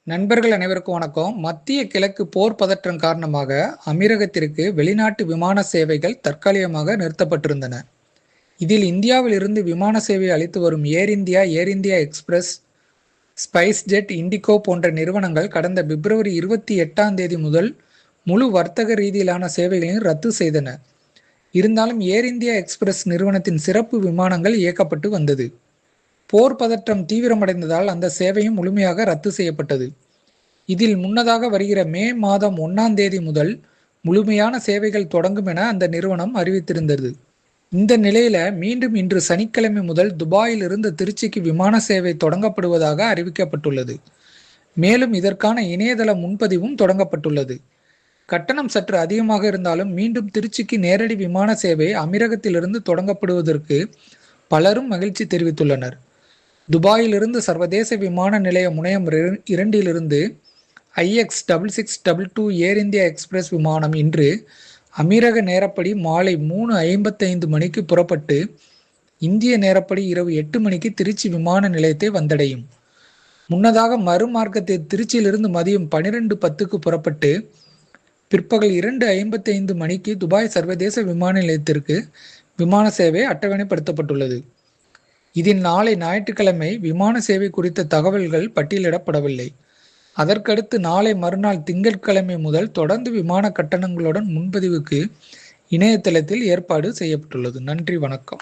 நண்பர்கள் அனைவருக்கும் வணக்கம். மத்திய கிழக்கு போர் பதற்றம் காரணமாக அமீரகத்திற்கு வெளிநாட்டு விமான சேவைகள் தற்காலிகமாக நிறுத்தப்பட்டிருந்தன. இதில் இந்தியாவில் இருந்து விமான சேவை அளித்து வரும் Air India, Air India Express, SpiceJet, IndiGo போன்ற நிறுவனங்கள் கடந்த பிப்ரவரி 28ஆம் தேதி முதல் முழு வர்த்தக ரீதியிலான சேவைகளையும் ரத்து செய்தன. இருந்தாலும் ஏர் இந்தியா எக்ஸ்பிரஸ் நிறுவனத்தின் சிறப்பு விமானங்கள் இயக்கப்பட்டு வந்தது. போர் பதற்றம் தீவிரமடைந்ததால் அந்த சேவையும் முழுமையாக ரத்து செய்யப்பட்டது. இதில் முன்னதாக வருகிற மே மாதம் 1ஆம் தேதி முதல் முழுமையான சேவைகள் தொடங்கும் என அந்த நிறுவனம் அறிவித்திருந்தது. இந்த நிலையில மீண்டும் இன்று சனிக்கிழமை முதல் துபாயில் இருந்து திருச்சிக்கு விமான சேவை தொடங்கப்படுவதாக அறிவிக்கப்பட்டுள்ளது. மேலும் இதற்கான இணையதள முன்பதிவும் தொடங்கப்பட்டுள்ளது. கட்டணம் சற்று அதிகமாக இருந்தாலும் மீண்டும் திருச்சிக்கு நேரடி விமான சேவை அமீரகத்திலிருந்து தொடங்கப்படுவதற்கு பலரும் மகிழ்ச்சி தெரிவித்துள்ளனர். துபாயிலிருந்து சர்வதேச விமான நிலைய முனையம் 2 IX6622 ஏர் இந்தியா எக்ஸ்பிரஸ் விமானம் இன்று அமீரக நேரப்படி மாலை 3:55 மணிக்கு புறப்பட்டு இந்திய நேரப்படி இரவு 8 மணிக்கு திருச்சி விமான நிலையத்தை வந்தடையும். முன்னதாக மறுமார்க்கத்தில் திருச்சியிலிருந்து மதியம் 12:10க்கு புறப்பட்டு பிற்பகல் 2:55 மணிக்கு துபாய் சர்வதேச விமான நிலையத்திற்கு விமான சேவை அட்டவணைப்படுத்தப்பட்டுள்ளது. இதில் நாளை ஞாயிற்றுக்கிழமை விமான சேவை குறித்த தகவல்கள் பட்டியலிடப்படவில்லை. அதற்கடுத்து நாளை மறுநாள் திங்கட்கிழமை முதல் தொடர்ந்து விமான கட்டணங்களுடன் முன்பதிவுக்கு இணையதளத்தில் ஏற்பாடு செய்யப்பட்டுள்ளது. நன்றி, வணக்கம்.